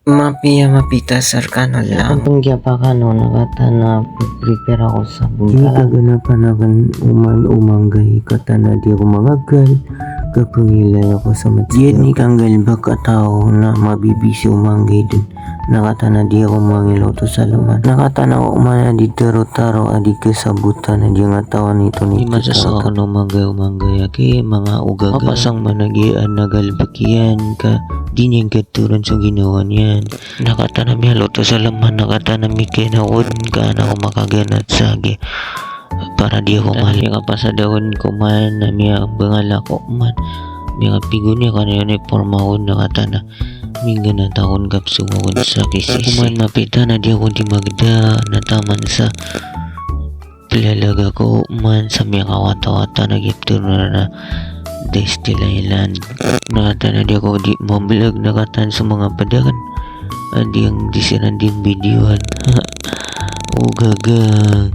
Mapia mapita sarkano lang. Kapag pa ka no, nakata na prepare ako sa Di bunga. kaganapan akan umanggay katana di ako mangagal kapangilay ako sa matiyad ni kanggal baka tao na mabibisi umanggay dun nakatana di ako mangilaw to sa laman nakatana ko umana di taro adi kasabutan na di nga tawan nito Di masasaka no umanggay aki mga ugaga. Mapasang managian nagalbakian ka di niyang katuran sa ginawa niyan. Nakatanami halo to sa laman nakatanami kinawod ka na ako makaganat sagi. Para di ako mali ka pa sa dahon ko man na miya ang bangala ko man miya pigo niya ka na yun ay formahon nakatana mingga na taon kapsungawon sa kisisi kuman mapita na di ako di magda nataman sa pilalaga ko man sa miya kawata-wata na gipto na Destilailan nakatana di ako di mabilag nakatan sa mga padagan adi ang disinan din videohan o gagang